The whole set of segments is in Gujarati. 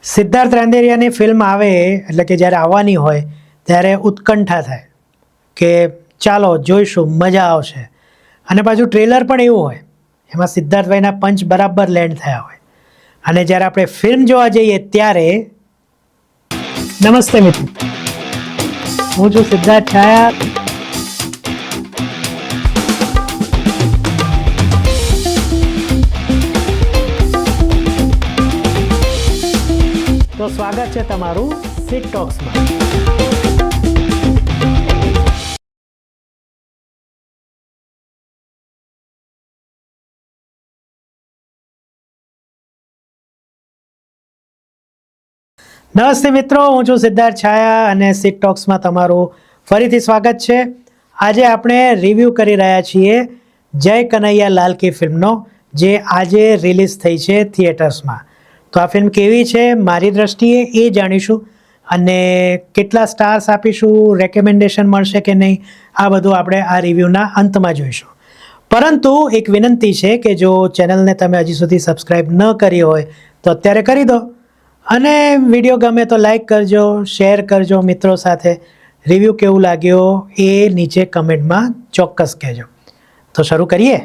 સિદ્ધાર્થ રાંદેરિયાની ફિલ્મ આવે એટલે કે જ્યારે આવવાની હોય ત્યારે ઉત્કંઠા થાય કે ચાલો જોઈશું, મજા આવશે. અને પાછું ટ્રેલર પણ એવું હોય, એમાં સિદ્ધાર્થભાઈના પંચ બરાબર લેન્ડ થયા હોય. અને જ્યારે આપણે ફિલ્મ જોવા જઈએ ત્યારે નમસ્તે મિત્રો, હું છું સિદ્ધાર્થ છાયા. તો સ્વાગત છે તમારું સિટ ટોક્સમાં. નમસ્તે મિત્રો, હું છું સિદ્ધાર્થ છાયા અને સિટ ટોક્સમાં તમારું ફરીથી સ્વાગત છે. આજે આપણે રિવ્યૂ કરી રહ્યા છીએ જય કનૈયા લાલ કી ફિલ્મનો, જે આજે રિલીઝ થઈ છે થિયેટર્સમાં. તો આ ફિલ્મ કેવી છે મારી દ્રષ્ટિએ એ જાણીશું, અને કેટલા સ્ટાર્સ આપીશું, રેકમેન્ડેશન મળશે કે નહીં, આ બધું આપણે આ રિવ્યૂના અંતમાં જોઈશું. પરંતુ એક વિનંતી છે કે જો ચેનલને તમે હજી સુધી સબસ્ક્રાઈબ ન કરી હોય તો અત્યારે કરી દો, અને વિડીયો ગમે તો લાઈક કરજો, શેર કરજો મિત્રો સાથે. રિવ્યૂ કેવું લાગ્યો એ નીચે કમેન્ટમાં ચોક્કસ કહેજો. તો શરૂ કરીએ.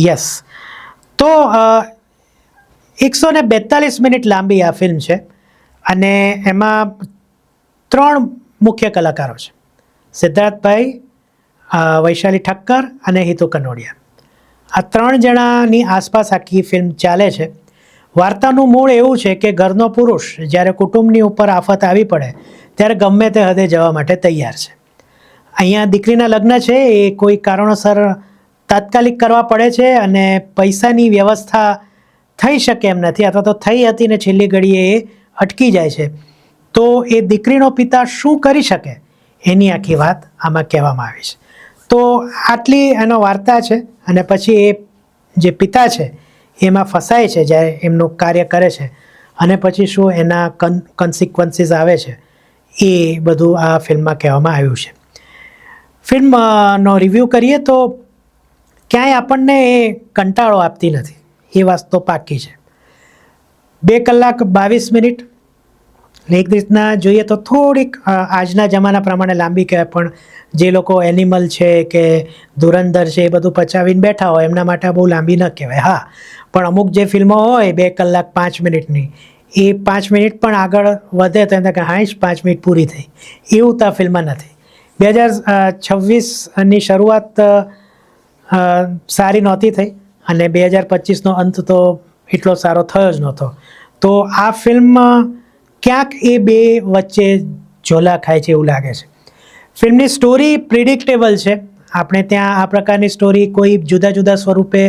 યસ, તો 142 મિનિટ લાંબી આ ફિલ્મ છે, અને એમાં 3 મુખ્ય કલાકારો છે: સિદ્ધાર્થભાઈ, વૈશાલી ઠક્કર અને હિતુ કનોડિયા. આ 3 જણાની આસપાસ આખી ફિલ્મ ચાલે છે. વાર્તાનું મૂળ એવું છે કે ઘરનો પુરુષ જ્યારે કુટુંબની ઉપર આફત આવી પડે ત્યારે ગમે તે હદે જવા માટે તૈયાર છે. અહીંયા દીકરીના લગ્ન છે એ કોઈ કારણોસર તાત્કાલિક કરવા પડે છે, અને પૈસાની વ્યવસ્થા થઈ શકે એમ નથી, અથવા તો થઈ હતી ને છેલ્લી ઘડીએ એ અટકી જાય છે. તો એ દીકરીનો પિતા શું કરી શકે એની આખી વાત આમાં કહેવામાં આવી છે. તો આટલી એનો વાર્તા છે, અને પછી એ જે પિતા છે એમાં ફસાય છે જ્યારે એમનું કાર્ય કરે છે, અને પછી શું એના કન્સિક્વન્સીસ આવે છે એ બધું આ ફિલ્મમાં કહેવામાં આવ્યું છે. ફિલ્મનો રિવ્યૂ કરીએ તો ક્યાંય આપણને એ કંટાળો આપતી નથી, એ વાત તો પાકી છે. 2 કલાક 22 મિનિટ એક રીતના જોઈએ તો થોડીક આજના જમાના પ્રમાણે લાંબી કહેવાય, પણ જે લોકો એનિમલ છે કે ધુરંધર છે એ બધું પચાવીને બેઠા હોય એમના માટે બહુ લાંબી ન કહેવાય. હા, પણ અમુક જે ફિલ્મો હોય 2 કલાક 5 મિનિટની, એ 5 મિનિટ પણ આગળ વધે તો એમ કે હા 5 મિનિટ પૂરી થઈ, એવું તો આ ફિલ્મમાં નથી. 2026ની શરૂઆત સારી નહોતી થઈ, અને 2025નો અંત તો એટલો સારો થયો જ નહોતો. તો આ ફિલ્મ ક્યાંક એ બે વચ્ચે ઝોલા ખાય છે એવું લાગે છે. ફિલ્મની સ્ટોરી પ્રિડિક્ટેબલ છે. આપણે ત્યાં આ પ્રકારની સ્ટોરી કોઈ જુદા જુદા સ્વરૂપે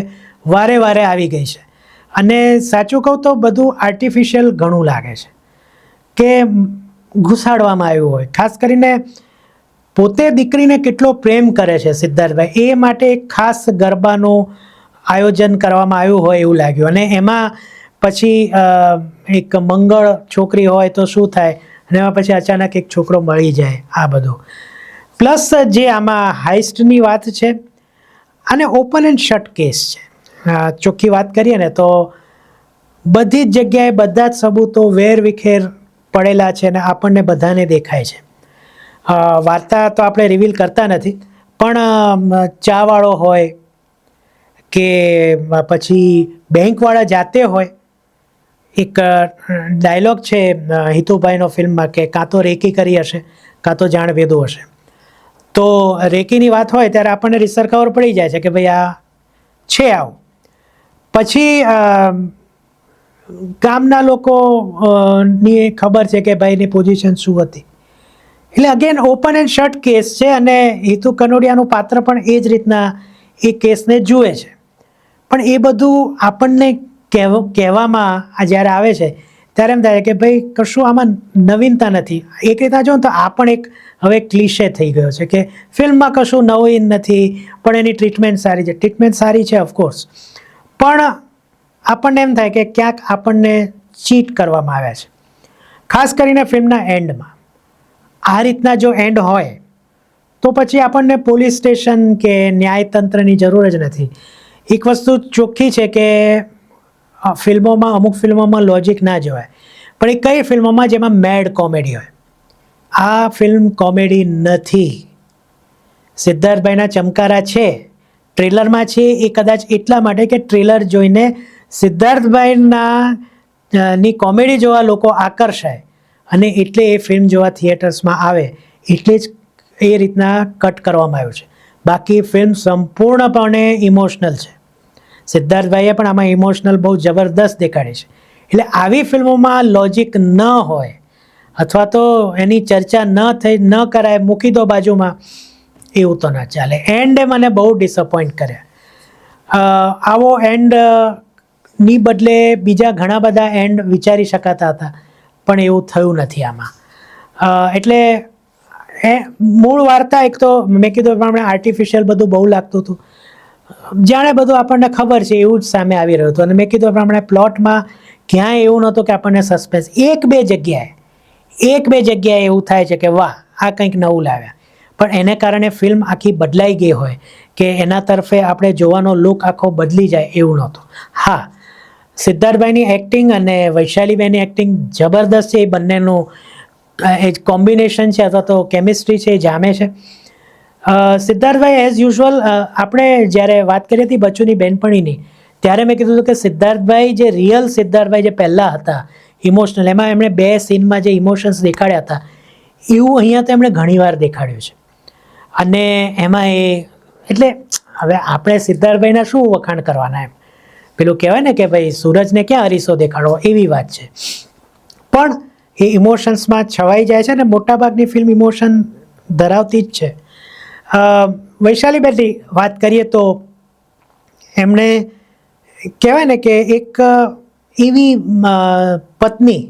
વારે વારે આવી ગઈ છે, અને સાચું કહું તો બધું આર્ટિફિશિયલ ઘણું લાગે છે કે ઘુસાડવામાં આવ્યું હોય. ખાસ કરીને પોતે દીકરીને કેટલો પ્રેમ કરે છે સિદ્ધાર્થભાઈ, એ માટે એક ખાસ ગરબાનું આયોજન કરવામાં આવ્યું હોય એવું લાગ્યું. અને એમાં પછી એક મંગળ છોકરી હોય તો શું થાય, અને એમાં પછી અચાનક એક છોકરો મળી જાય, આ બધું. પ્લસ જે આમાં હાઇસ્ટની વાત છે, અને ઓપન એન્ડ શટ કેસ છે. ચોખ્ખી વાત કરીએ ને તો બધી જ જગ્યાએ બધા જ સબૂતો વેરવિખેર પડેલા છે, અને આપણને બધાને દેખાય છે. વાર્તા તો આપણે રિવીલ કરતા નથી, પણ ચાવાળો હોય કે પછી બેંકવાળા જાતે હોય. એક ડાયલોગ છે હિતુભાઈનો ફિલ્મમાં કે કાં તો રેકી કરી હશે, કાં તો જાણ વેદો હશે. તો રેકીની વાત હોય ત્યારે આપણને રીતસર ખબર પડી જાય છે કે ભાઈ આ છે આવું. પછી ગામના લોકોની ખબર છે કે ભાઈની પોઝિશન શું હતી. એટલે again open and shut case છે, અને હિતુ કનોડિયાનું પાત્ર પણ એ જ રીતના એ કેસને જુએ છે. પણ એ બધું આપણને કહેવામાં જ્યારે આવે છે ત્યારે એમ થાય કે ભાઈ કશું આમાં નવીનતા નથી. એક રીતના જો તો આ પણ એક હવે ક્લિશે થઈ ગયો છે કે ફિલ્મમાં કશું નવીન નથી, પણ એની ટ્રીટમેન્ટ સારી છે. ટ્રીટમેન્ટ સારી છે ઓફકોર્સ, પણ આપણને એમ થાય કે ક્યાંક આપણને ચીટ કરવામાં આવ્યા છે. ખાસ કરીને ફિલ્મના એન્ડમાં આ રીતના જો એન્ડ હોય તો પછી આપણને પોલીસ સ્ટેશન કે ન્યાયતંત્રની જરૂર જ નથી. એક વસ્તુ ચોખ્ખી છે કે ફિલ્મોમાં અમુક ફિલ્મોમાં લોજિક ના જોવાય, પણ એ કઈ ફિલ્મોમાં જેમાં મેડ કોમેડી હોય. આ ફિલ્મ કોમેડી નથી. સિદ્ધાર્થભાઈના ચમકારા છે, ટ્રેલરમાં છે એ કદાચ એટલા માટે કે ટ્રેલર જોઈને સિદ્ધાર્થભાઈના ની કોમેડી જોવા લોકો આકર્ષાય અને એટલે એ ફિલ્મ જોવા થિયેટર્સમાં આવે, એટલે જ એ રીતના કટ કરવામાં આવ્યું છે. બાકી ફિલ્મ સંપૂર્ણપણે ઇમોશનલ છે. સિદ્ધાર્થભાઈએ પણ આમાં ઇમોશનલ બહુ જબરદસ્ત દેખાડી છે. એટલે આવી ફિલ્મોમાં લોજિક ન હોય અથવા તો એની ચર્ચા ન કરાય, મૂકી દો બાજુમાં, એવું તો ના ચાલે. એન્ડે મને બહુ ડિસઅપોઇન્ટ કર્યા. આવો એન્ડ ની બદલે બીજા ઘણા બધા એન્ડ વિચારી શકાતા હતા, પણ એવું થયું નથી આમાં. એટલે મૂળ વાર્તા એક તો મેં કીધું પ્રમાણે આર્ટિફિશિયલ બધું બહુ લાગતું હતું, જાણે બધું આપણને ખબર છે એવું જ સામે આવી રહ્યું હતું. અને મેં કીધું પ્રમાણે પ્લોટમાં ક્યાંય એવું નહોતું કે આપણને સસ્પેન્સ. એક બે જગ્યાએ એવું થાય છે કે વાહ, આ કંઈક નવું લાવ્યા, પણ એને કારણે ફિલ્મ આખી બદલાઈ ગઈ હોય કે એના તરફે આપણે જોવાનો લુક આખો બદલી જાય એવું નહોતું. હા, સિદ્ધાર્થભાઈની એક્ટિંગ અને વૈશાલીબેનની એક્ટિંગ જબરદસ્ત છે. એ બંનેનું એ કોમ્બિનેશન છે અથવા તો કેમિસ્ટ્રી છે એ જામે છે. સિદ્ધાર્થભાઈ એઝ યુઝ્યુઅલ, આપણે જ્યારે વાત કરી હતી બચ્ચુની બેનપણીની, ત્યારે મેં કીધું હતું કે સિદ્ધાર્થભાઈ જે રિયલ સિદ્ધાર્થભાઈ જે પહેલાં હતા ઇમોશનલ, એમાં એમણે 2 સીનમાં જે ઇમોશન્સ દેખાડ્યા હતા એવું અહીંયા તો એમણે ઘણીવાર દેખાડ્યું છે. અને એમાં એટલે હવે આપણે સિદ્ધાર્થભાઈના શું વખાણ કરવાના, એમ પેલું કહેવાય ને કે ભાઈ સૂરજને ક્યાં અરીસો દેખાડવો, એવી વાત છે. પણ એ ઇમોશન્સમાં છવાઈ જાય છે ને મોટાભાગની ફિલ્મ ઇમોશન ધરાવતી જ છે. વૈશાલીબેનની વાત કરીએ તો એમણે કહેવાય ને કે એક એવી પત્ની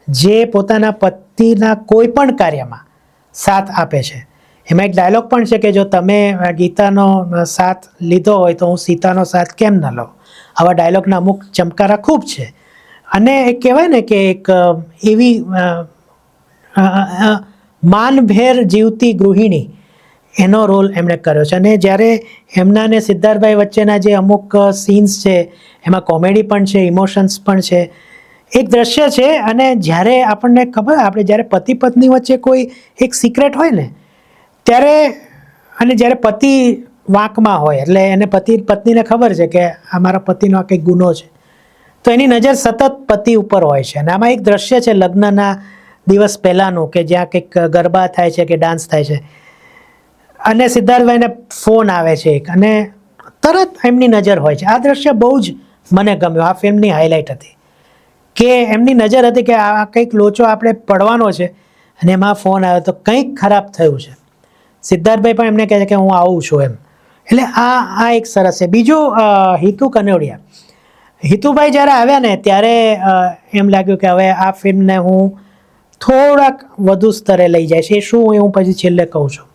જે પોતાના પતિના કોઈ પણ કાર્યમાં સાથ આપે છે. એમાં એક ડાયલોગ પણ છે કે જો તમે ગીતાનો સાથ લીધો હોય તો હું સીતાનો સાથ કેમ ન લઉં. આવા ડાયલોગના અમુક ચમકારા ખૂબ છે. અને એ કહેવાય ને કે એક એવી માનભેર જીવતી ગૃહિણી, એનો રોલ એમણે કર્યો છે. અને જ્યારે એમના અને સિદ્ધાર્થભાઈ વચ્ચેના જે અમુક સીન્સ છે એમાં કોમેડી પણ છે, ઇમોશન્સ પણ છે. એક દ્રશ્ય છે અને જ્યારે આપણને ખબર, આપણે જ્યારે પતિ પત્ની વચ્ચે કોઈ એક સિક્રેટ હોય ને ત્યારે, અને જ્યારે પતિ વાંકમાં હોય એટલે એને પત્નીને ખબર છે કે આ મારા પતિનો આ કંઈક ગુનો છે, તો એની નજર સતત પતિ ઉપર હોય છે. અને આમાં એક દ્રશ્ય છે લગ્નના દિવસ પહેલાંનું કે જ્યાં કંઈક ગરબા થાય છે કે ડાન્સ થાય છે અને સિદ્ધાર્થભાઈને ફોન આવે છે એક, અને તરત એમની નજર હોય છે. આ દ્રશ્ય બહુ જ મને ગમ્યું. આ ફિલ્મની હાઇલાઇટ હતી કે એમની નજર હતી કે આ કંઈક લોચો આપણે પડવાનો છે અને એમાં ફોન આવ્યો તો કંઈક ખરાબ થયું છે. સિદ્ધાર્થભાઈ પણ એમને કહે છે કે હું આવું છું એમ. એટલે આ એક સરસ છે. બીજું હિતુ કનોડિયા, હિતુભાઈ જ્યારે આવ્યા ને ત્યારે એમ લાગ્યું કે હવે આ ફિલ્મને હું થોડાક વધુ સ્તરે લઈ જાય છે. એ શું હું પછી છેલ્લે કહું છું.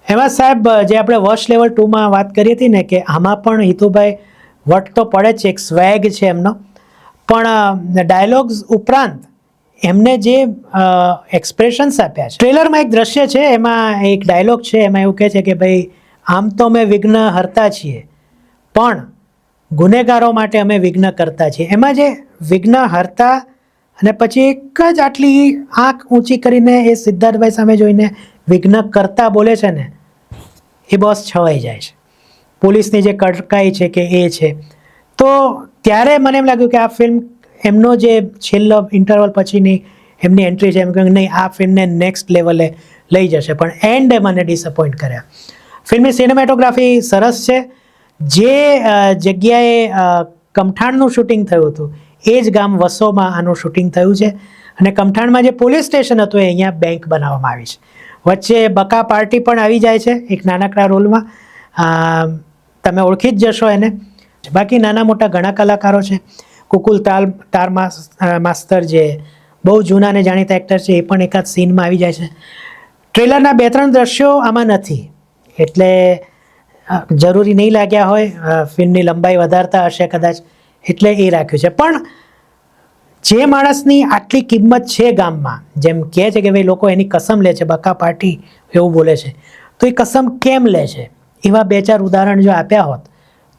એમાં સાહેબ જે આપણે વોચ લેવલ 2માં વાત કરી હતી ને કે આમાં પણ હિતુભાઈ વટ તો પડે છે, એક સ્વેગ છે એમનો, પણ ડાયલોગ્સ ઉપરાંત એમને જે એક્સપ્રેશન્સ આપ્યા છે. ટ્રેલરમાં એક દ્રશ્ય છે, એમાં એક ડાયલોગ છે, એમાં એવું કહે છે કે ભાઈ આમ તો અમે વિઘ્ન હરતા છીએ પણ ગુનેગારો માટે અમે વિઘ્ન કરતા છીએ. એમાં જે વિઘ્ન હરતા અને પછી એક જ આટલી આંખ ઊંચી કરીને એ સિદ્ધાર્થભાઈ સામે જોઈને વિઘ્ન કરતા બોલે છે ને, એ બોસ છવાઈ જાય છે. પોલીસની જે કડકાઈ છે કે એ છે. તો ત્યારે મને એમ લાગ્યું કે આ ફિલ્મ એમનો જે છેલ્લો ઇન્ટરવલ પછીની એમની એન્ટ્રી છે, એમ કે નહીં આ ફિલ્મને નેક્સ્ટ લેવલે લઈ જશે, પણ એન્ડે મને ડિસઅપોઇન્ટ કર્યા. ફિલ્મની સિનેમેટોગ્રાફી સરસ છે. જે જગ્યાએ કમઠાણનું શૂટિંગ થયું હતું એ જ ગામ વસોમાં આનું શૂટિંગ થયું છે. અને કમઠાણમાં જે પોલીસ સ્ટેશન હતું એ અહીંયા બેંક બનાવવામાં આવી છે. વચ્ચે બકા પાર્ટી પણ આવી જાય છે એક નાનકડા રોલમાં, તમે ઓળખી જ જશો એને. બાકી નાના મોટા ઘણા કલાકારો છે. કુકુલ તાર માસ્તર જે બહુ જૂના અને જાણીતા એક્ટર છે એ પણ એકાદ સીનમાં આવી જાય છે. ટ્રેલરના 2-3 દ્રશ્યો આમાં નથી એટલે જરૂરી નહીં લાગ્યા હોય, ફિલ્મની લંબાઈ વધારતા હશે કદાચ એટલે એ રાખ્યું છે. પણ જે માણસની આટલી કિંમત છે ગામમાં, જેમ કહે છે કે ભાઈ લોકો એની કસમ લે છે, બકા પાર્ટી એવું બોલે છે, તો એ કસમ કેમ લે છે એવા 2-4 ઉદાહરણ જો આપ્યા હોત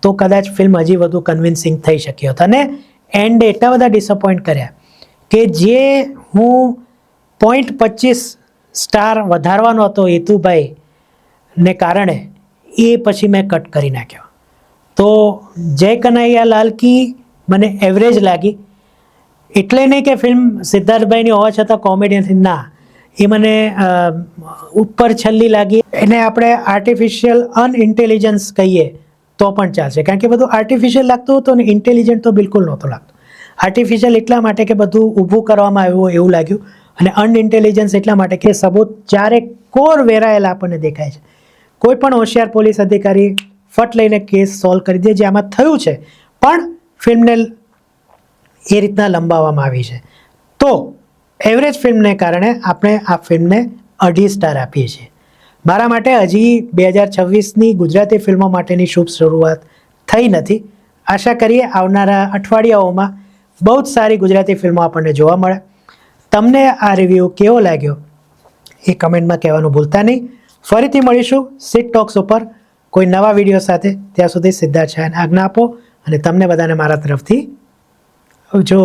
તો કદાચ ફિલ્મ હજી વધુ કન્વિન્સિંગ થઈ શકી હોત. અને એન્ડ એટલા બધા ડિસઅપોઇન્ટ કર્યા કે જે હું 0.25 સ્ટાર વધારવાનો હતો હેતુભાઈને કારણે એ પછી મેં કટ કરી નાખ્યો. તો જય કનૈયા લાલ કી મને એવરેજ લાગી. એટલે નહીં કે ફિલ્મ સિદ્ધાર્થભાઈની હોવા છતાં કોમેડિયન નથી, ના, એ મને ઉપર છલ્લી લાગી. એને આપણે આર્ટિફિશિયલ અનઇન્ટેલિજન્સ કહીએ તો પણ ચાલશે, કારણ કે બધું આર્ટિફિશિયલ લાગતું હતું અને ઇન્ટેલિજન્ટ તો બિલકુલ નહોતું લાગતું. આર્ટિફિશિયલ એટલા માટે કે બધું ઊભું કરવામાં આવ્યું એવું લાગ્યું, અને અનઇન્ટેલિજન્સ એટલા માટે કે સબૂત ચારે કોર વેરાયેલા આપણને દેખાય છે. કોઈ પણ હોશિયાર પોલીસ અધિકારી ફટ લઈને કેસ સોલ્વ કરી દે, જે આમાં થયું છે, પણ ફિલ્મને એ રીતના લંબાવવામાં આવી છે. તો એવરેજ ફિલ્મને કારણે આપણે આ ફિલ્મને 2.5 સ્ટાર આપીએ છીએ. મારા માટે હજી 2026ની ગુજરાતી ફિલ્મો માટેની શુભ શરૂઆત થઈ નથી. આશા કરીએ આવનારા અઠવાડિયાઓમાં બહુ જ સારી ગુજરાતી ફિલ્મો આપણને જોવા મળે. તમને આ રિવ્યૂ કેવો લાગ્યો એ કમેન્ટમાં કહેવાનું ભૂલતા નહીં. ફરીથી મળીશું સિટ ટોક્સ ઉપર કોઈ નવા વિડીયો સાથે. ત્યાં સુધી સિદ્ધાર્થ શાહને આજ્ઞા આપો, અને તમને બધાને મારા તરફથી આવજો.